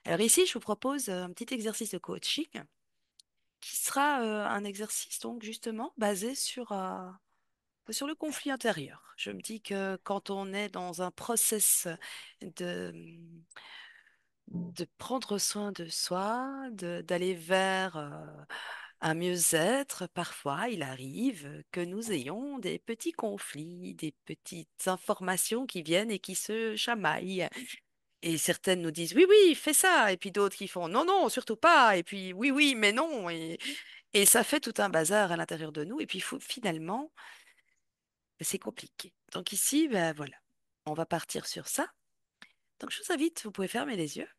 Alors ici, je vous propose un petit exercice de coaching qui sera un exercice donc justement basé sur le conflit intérieur. Je me dis que quand on est dans un process de, de prendre soin de soi, d'aller vers un mieux-être, parfois il arrive que nous ayons des petits conflits, des petites informations qui viennent et qui se chamaillent. Et certaines nous disent oui, oui, fais ça. Et puis d'autres qui font non, non, surtout pas. Et puis oui, oui, mais non. Et ça fait tout un bazar à l'intérieur de nous. Et puis finalement, ben, c'est compliqué. Donc ici, ben voilà, on va partir sur ça. Donc je vous invite, vous pouvez fermer les yeux.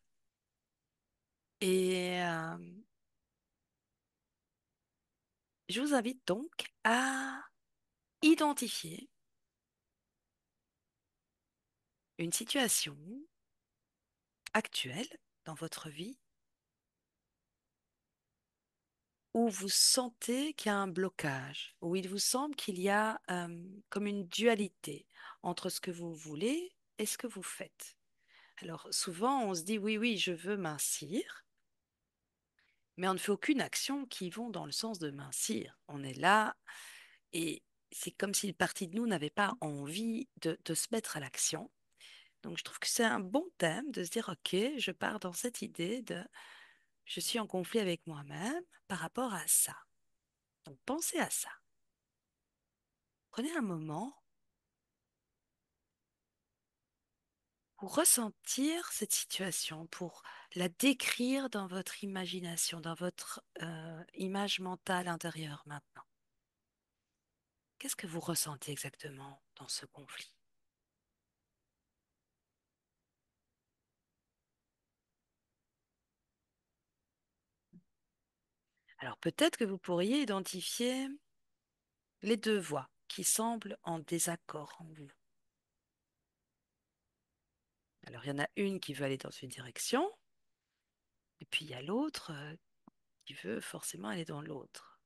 Et je vous invite donc à identifier une situation actuelle dans votre vie où vous sentez qu'il y a un blocage, où il vous semble qu'il y a comme une dualité entre ce que vous voulez et ce que vous faites. Alors souvent, on se dit oui, oui, je veux mincir, mais on ne fait aucune action qui vont dans le sens de mincir. On est là et c'est comme si une partie de nous n'avait pas envie de se mettre à l'action. Donc je trouve que c'est un bon thème de se dire, OK, je pars dans cette idée de je suis en conflit avec moi-même par rapport à ça. Donc pensez à ça. Prenez un moment pour ressentir cette situation, pour la décrire dans votre imagination, dans votre image mentale intérieure maintenant. Qu'est-ce que vous ressentez exactement dans ce conflit? Alors peut-être que vous pourriez identifier les deux voix qui semblent en désaccord en vous. Alors il y en a une qui veut aller dans une direction, et puis il y a l'autre qui veut forcément aller dans l'autre.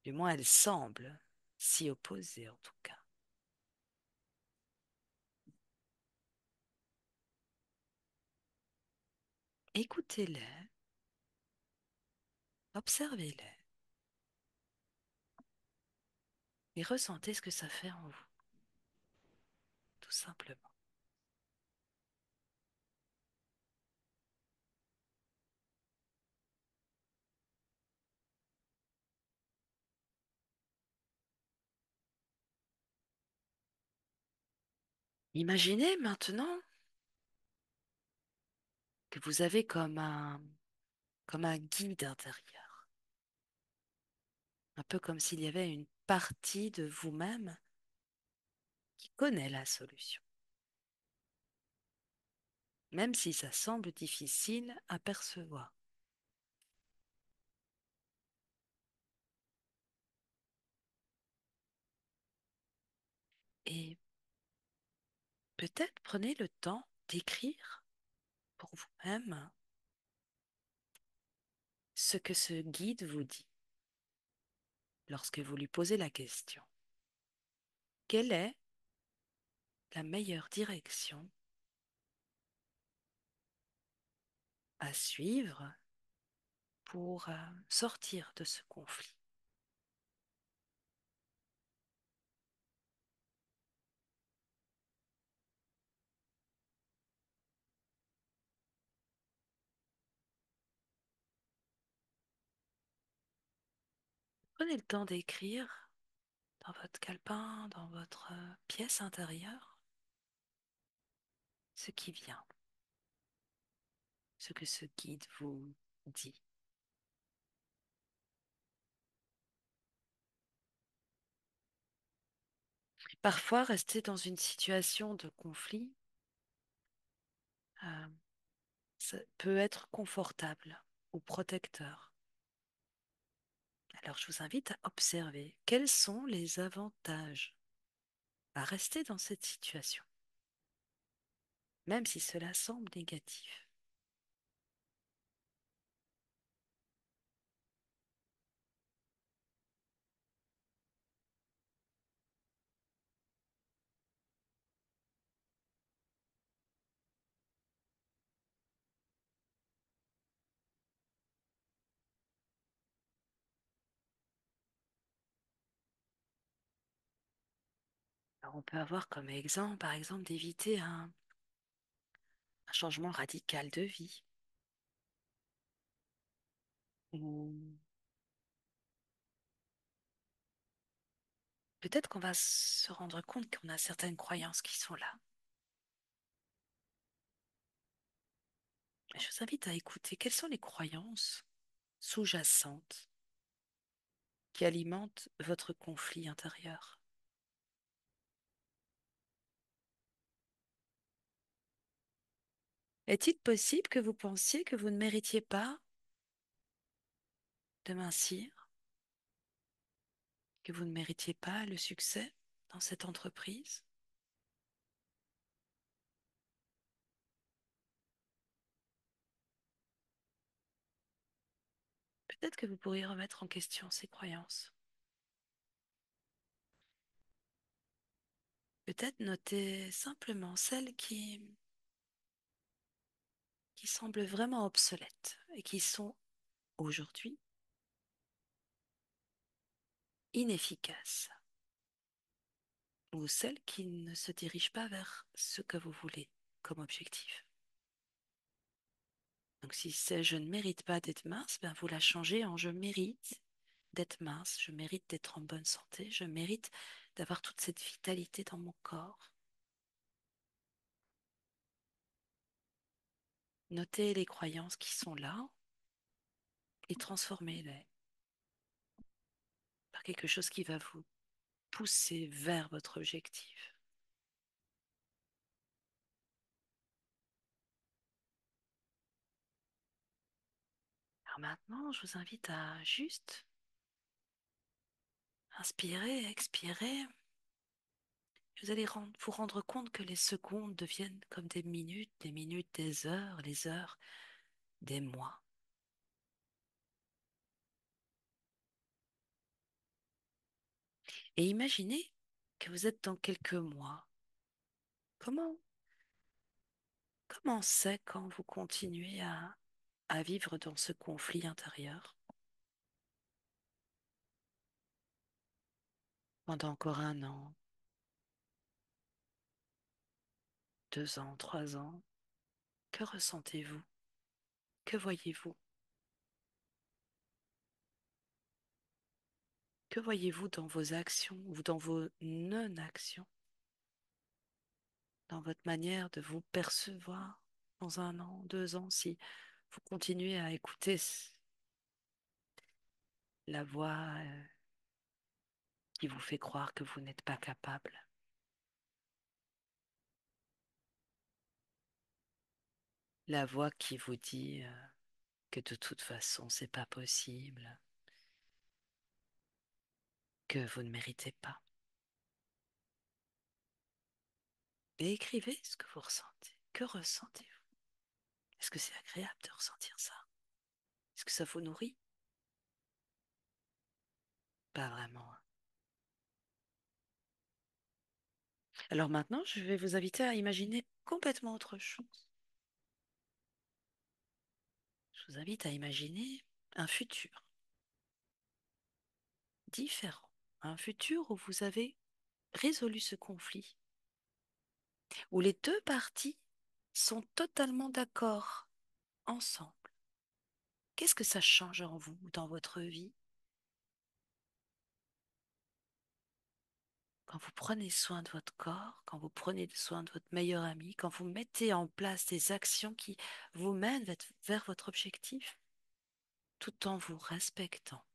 Du moins, elle semble s'y opposer en tout cas. Écoutez-les, observez-les et ressentez ce que ça fait en vous, tout simplement. Imaginez maintenant que vous avez comme un guide intérieur, un peu comme s'il y avait une partie de vous-même qui connaît la solution, même si ça semble difficile à percevoir. Et peut-être prenez le temps d'écrire pour vous-même ce que ce guide vous dit lorsque vous lui posez la question. Quelle est la meilleure direction à suivre pour sortir de ce conflit? Prenez le temps d'écrire dans votre calepin, dans votre pièce intérieure, ce qui vient, ce que ce guide vous dit. Et parfois, rester dans une situation de conflit, euh, ça peut être confortable ou protecteur. Alors, je vous invite à observer quels sont les avantages à rester dans cette situation, même si cela semble négatif. Alors, on peut avoir comme exemple, par exemple, d'éviter un changement radical de vie. Ou peut-être qu'on va se rendre compte qu'on a certaines croyances qui sont là. Je vous invite à écouter quelles sont les croyances sous-jacentes qui alimentent votre conflit intérieur. Est-il possible que vous pensiez que vous ne méritiez pas de mincir, que vous ne méritiez pas le succès dans cette entreprise? Peut-être que vous pourriez remettre en question ces croyances. Peut-être noter simplement celles qui semblent vraiment obsolètes et qui sont aujourd'hui inefficaces, ou celles qui ne se dirigent pas vers ce que vous voulez comme objectif. Donc si c'est je ne mérite pas d'être mince, ben vous la changez en je mérite d'être mince, je mérite d'être en bonne santé, je mérite d'avoir toute cette vitalité dans mon corps. Notez les croyances qui sont là et transformez-les par quelque chose qui va vous pousser vers votre objectif. Alors maintenant, je vous invite à juste inspirer, expirer. Vous allez vous rendre compte que les secondes deviennent comme des minutes, des heures, les heures, des mois. Et imaginez que vous êtes dans quelques mois. Comment, comment c'est quand vous continuez à vivre dans ce conflit intérieur pendant encore un an, 2 ans, 3 ans? Que ressentez-vous? Que voyez-vous? Que voyez-vous dans vos actions ou dans vos non-actions, dans votre manière de vous percevoir dans un an, 2 ans, si vous continuez à écouter la voix qui vous fait croire que vous n'êtes pas capable, la voix qui vous dit que de toute façon c'est pas possible, que vous ne méritez pas. Et écrivez ce que vous ressentez. Que ressentez-vous? Est-ce que c'est agréable de ressentir ça? Est-ce que ça vous nourrit? Pas vraiment, hein. Alors maintenant, je vais vous inviter à imaginer complètement autre chose. Je vous invite à imaginer un futur différent, un futur où vous avez résolu ce conflit, où les deux parties sont totalement d'accord ensemble. Qu'est-ce que ça change en vous, dans votre vie, quand vous prenez soin de votre corps, quand vous prenez soin de votre meilleur ami, quand vous mettez en place des actions qui vous mènent vers votre objectif, tout en vous respectant,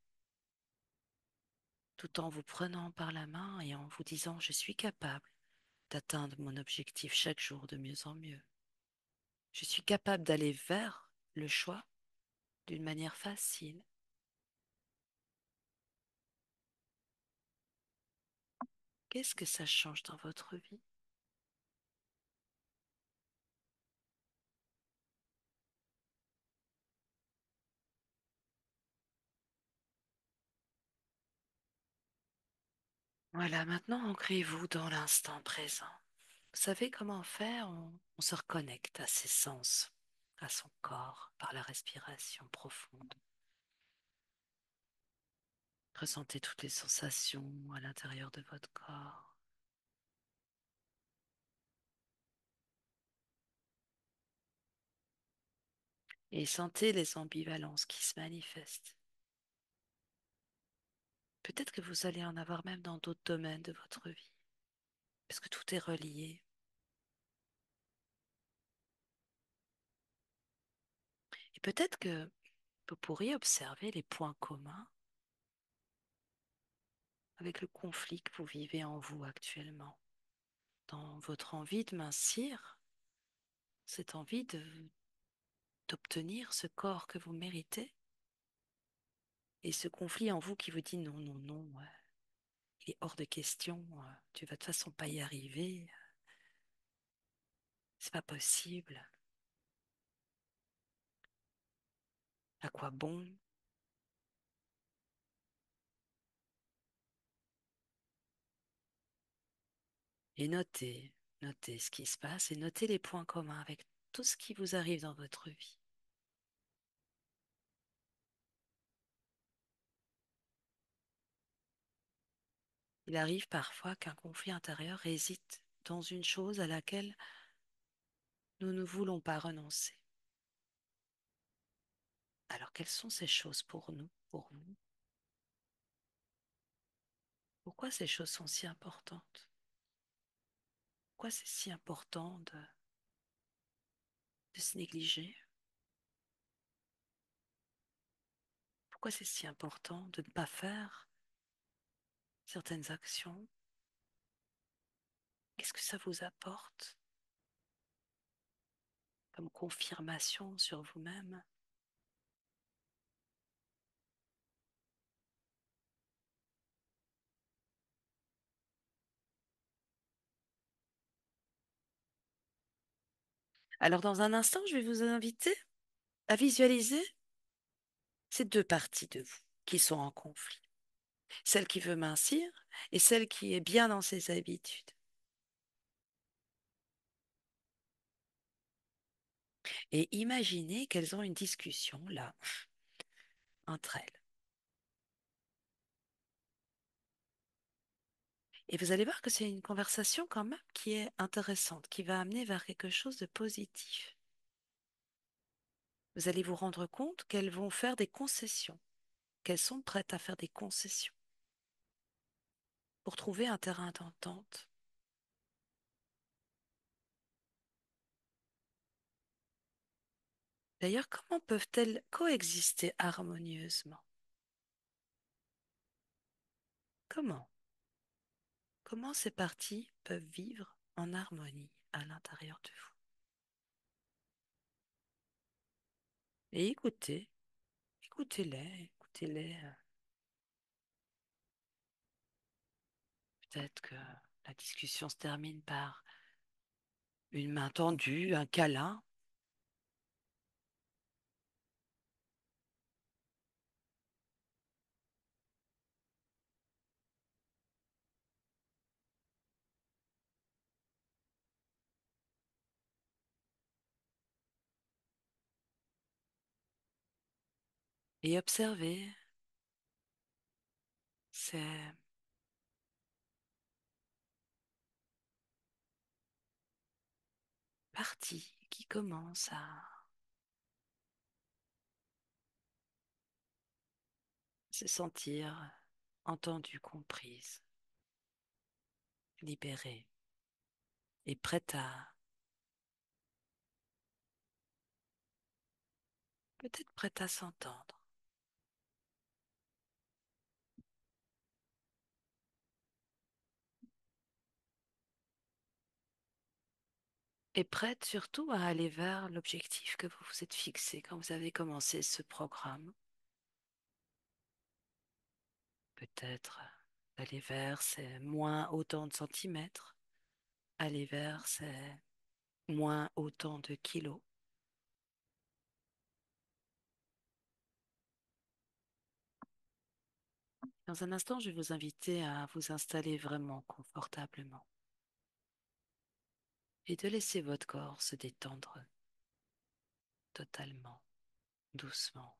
tout en vous prenant par la main et en vous disant, je suis capable d'atteindre mon objectif chaque jour de mieux en mieux. Je suis capable d'aller vers le choix d'une manière facile. Qu'est-ce que ça change dans votre vie? Voilà, maintenant ancrez-vous dans l'instant présent. Vous savez comment faire? On se reconnecte à ses sens, à son corps, par la respiration profonde. Ressentez toutes les sensations à l'intérieur de votre corps. et sentez les ambivalences qui se manifestent. Peut-être que vous allez en avoir même dans d'autres domaines de votre vie, parce que tout est relié. Et peut-être que vous pourriez observer les points communs avec le conflit que vous vivez en vous actuellement, dans votre envie de mincir, cette envie d'obtenir ce corps que vous méritez, et ce conflit en vous qui vous dit non, non, non, il est hors de question, tu vas de toute façon pas y arriver, c'est pas possible, à quoi bon? Et notez ce qui se passe et notez les points communs avec tout ce qui vous arrive dans votre vie. Il arrive parfois qu'un conflit intérieur réside dans une chose à laquelle nous ne voulons pas renoncer. Alors, quelles sont ces choses pour nous, pour vous? Pourquoi ces choses sont si importantes? Pourquoi c'est si important de se négliger? Pourquoi c'est si important de ne pas faire certaines actions? Qu'est-ce que ça vous apporte comme confirmation sur vous-même? Alors, dans un instant, je vais vous inviter à visualiser ces deux parties de vous qui sont en conflit. Celle qui veut mincir et celle qui est bien dans ses habitudes. Et imaginez qu'elles ont une discussion là, entre elles. Et vous allez voir que c'est une conversation quand même qui est intéressante, qui va amener vers quelque chose de positif. Vous allez vous rendre compte qu'elles vont faire des concessions, qu'elles sont prêtes à faire des concessions pour trouver un terrain d'entente. D'ailleurs, comment peuvent-elles coexister harmonieusement? Comment? Comment ces parties peuvent vivre en harmonie à l'intérieur de vous? Et écoutez, écoutez-les. Peut-être que la discussion se termine par une main tendue, un câlin, et observez ces parties qui commencent à se sentir entendues, comprises, libérées et prêtes à, peut-être prêtes à s'entendre. Et prêtes surtout à aller vers l'objectif que vous vous êtes fixé quand vous avez commencé ce programme. Peut-être aller vers ces moins autant de centimètres, aller vers ces moins autant de kilos. Dans un instant, je vais vous inviter à vous installer vraiment confortablement et de laisser votre corps se détendre totalement, doucement.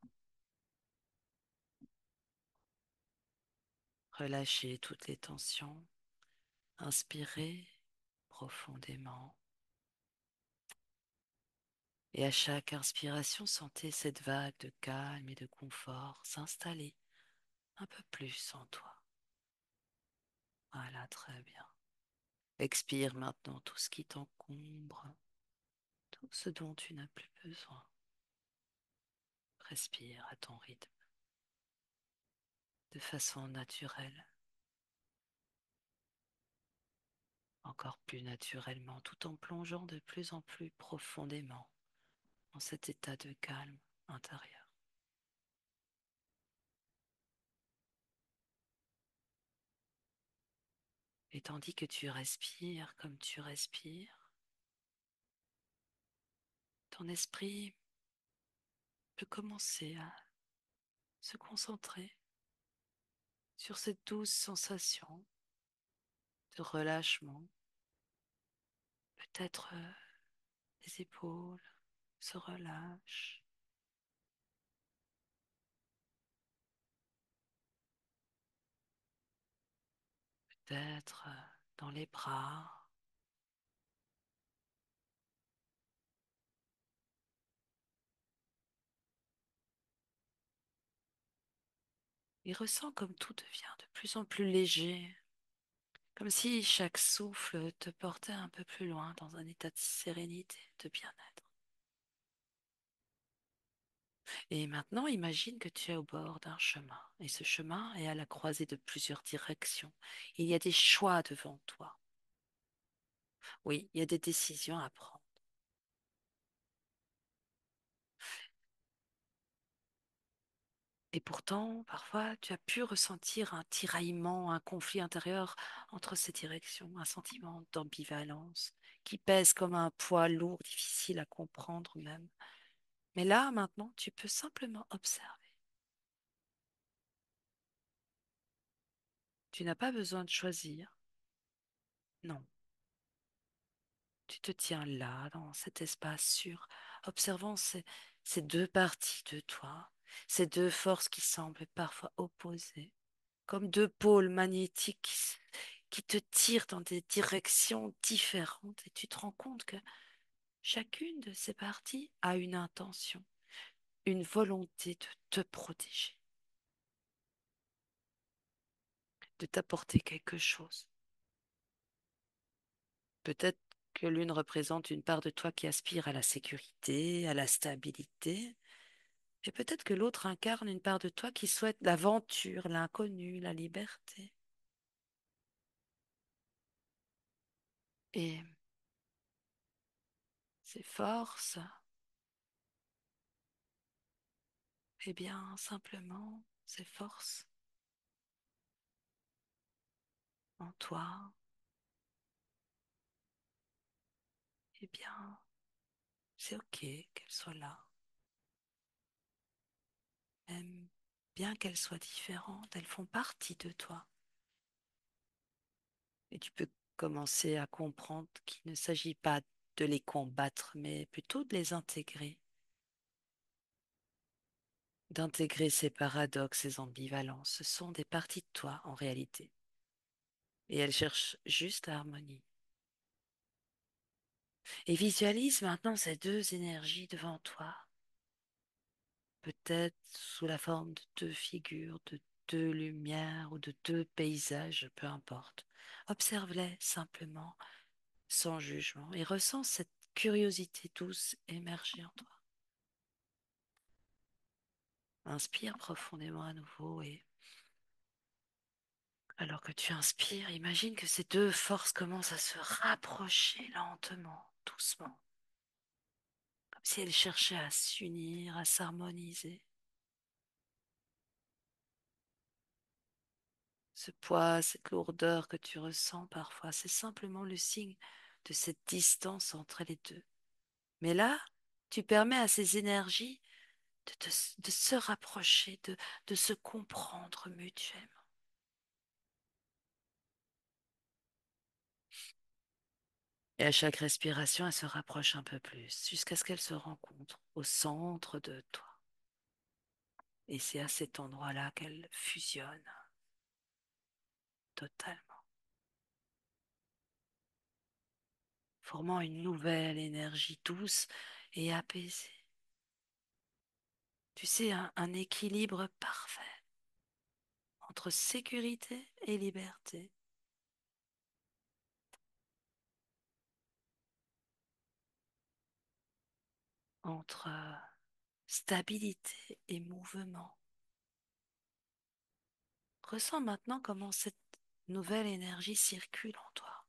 Relâchez toutes les tensions. Inspirez profondément Et à chaque inspiration, sentez cette vague de calme et de confort s'installer un peu plus en toi. Voilà, très bien. Expire maintenant tout ce qui t'encombre, tout ce dont tu n'as plus besoin. Respire à ton rythme, de façon naturelle, encore plus naturellement, tout en plongeant de plus en plus profondément dans cet état de calme intérieur. Et tandis que tu respires comme tu respires, ton esprit peut commencer à se concentrer sur cette douce sensation de relâchement. Peut-être les épaules se relâchent, peut-être dans les bras. Et ressens comme tout devient de plus en plus léger, comme si chaque souffle te portait un peu plus loin dans un état de sérénité, de bien-être. Et maintenant, imagine que tu es au bord d'un chemin, et ce chemin est à la croisée de plusieurs directions. Il y a des choix devant toi. Oui, il y a des décisions à prendre. Et pourtant, parfois, tu as pu ressentir un tiraillement, un conflit intérieur entre ces directions, un sentiment d'ambivalence qui pèse comme un poids lourd, difficile à comprendre même. Mais là, maintenant, tu peux simplement observer. Tu n'as pas besoin de choisir. Non, tu te tiens là, dans cet espace sûr, observant ces deux parties de toi, ces deux forces qui semblent parfois opposées, comme deux pôles magnétiques qui te tirent dans des directions différentes. Et tu te rends compte que chacune de ces parties a une intention, une volonté de te protéger, de t'apporter quelque chose. Peut-être que l'une représente une part de toi qui aspire à la sécurité, à la stabilité, et peut-être que l'autre incarne une part de toi qui souhaite l'aventure, l'inconnu, la liberté. Et ces forces, eh bien, simplement, ces forces en toi, eh bien, c'est OK qu'elles soient là. Même bien qu'elles soient différentes, elles font partie de toi. Et tu peux commencer à comprendre qu'il ne s'agit pas de les combattre, mais plutôt de les intégrer. D'intégrer ces paradoxes, ces ambivalences. Ce sont des parties de toi en réalité. Et elles cherchent juste l'harmonie. Et visualise maintenant ces deux énergies devant toi, peut-être sous la forme de deux figures, de deux lumières ou de deux paysages, peu importe. Observe-les simplement, sans jugement, et ressens cette curiosité douce émerger en toi. Inspire profondément à nouveau et alors que tu inspires, imagine que ces deux forces commencent à se rapprocher lentement, doucement, comme si elles cherchaient à s'unir, à s'harmoniser. Ce poids, cette lourdeur que tu ressens parfois, c'est simplement le signe de cette distance entre les deux. Mais là, tu permets à ces énergies de se rapprocher, de se comprendre mutuellement. Et à chaque respiration, elles se rapprochent un peu plus, jusqu'à ce qu'elles se rencontrent au centre de toi. Et c'est à cet endroit-là qu'elles fusionnent totalement, formant une nouvelle énergie douce et apaisé. Tu sais, un équilibre parfait entre sécurité et liberté, entre stabilité et mouvement. Ressens maintenant comment cette nouvelle énergie circule en toi.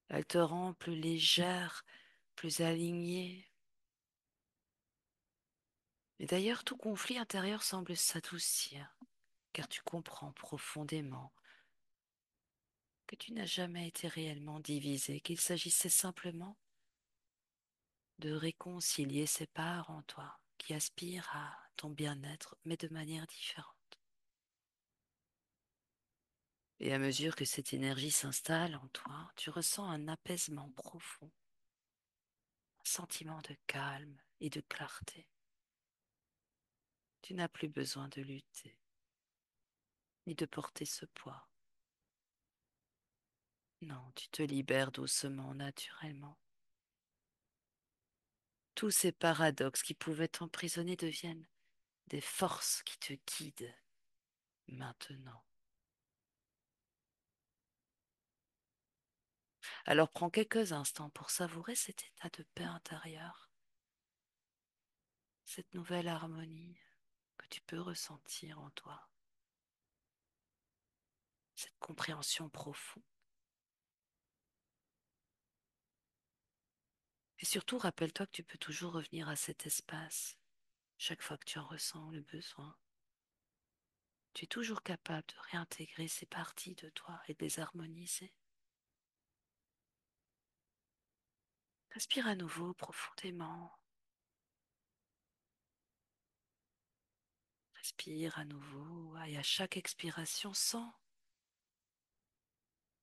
Elle te rend plus légère, plus alignée. Et d'ailleurs, tout conflit intérieur semble s'adoucir, car tu comprends profondément que tu n'as jamais été réellement divisé, qu'il s'agissait simplement de réconcilier ces parts en toi qui aspirent à ton bien-être, mais de manière différente. Et à mesure que cette énergie s'installe en toi, tu ressens un apaisement profond, un sentiment de calme et de clarté. Tu n'as plus besoin de lutter, ni de porter ce poids. Non, tu te libères doucement, naturellement. Tous ces paradoxes qui pouvaient t'emprisonner deviennent des forces qui te guident maintenant. Alors prends quelques instants pour savourer cet état de paix intérieure, cette nouvelle harmonie que tu peux ressentir en toi, cette compréhension profonde. Et surtout, rappelle-toi que tu peux toujours revenir à cet espace chaque fois que tu en ressens le besoin. Tu es toujours capable de réintégrer ces parties de toi et de les harmoniser. Respire à nouveau profondément. Respire à nouveau et à chaque expiration, sens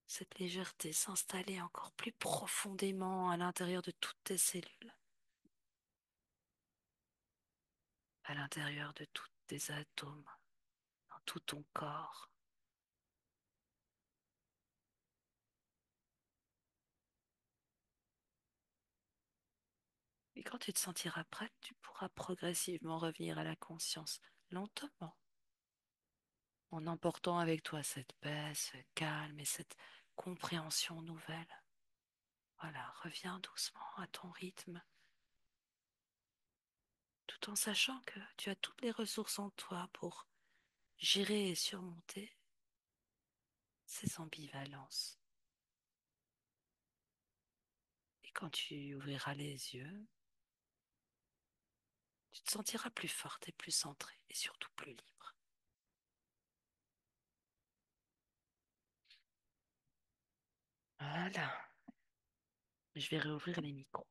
cette légèreté s'installer encore plus profondément à l'intérieur de toutes tes cellules, à l'intérieur de tous tes atomes, dans tout ton corps. Et quand tu te sentiras prête, tu pourras progressivement revenir à la conscience, lentement, en emportant avec toi cette paix, ce calme et cette compréhension nouvelle. Voilà, reviens doucement à ton rythme, tout en sachant que tu as toutes les ressources en toi pour gérer et surmonter ces ambivalences. Et quand tu ouvriras les yeux, tu te sentiras plus forte et plus centrée et surtout plus libre. Voilà, je vais réouvrir les micros.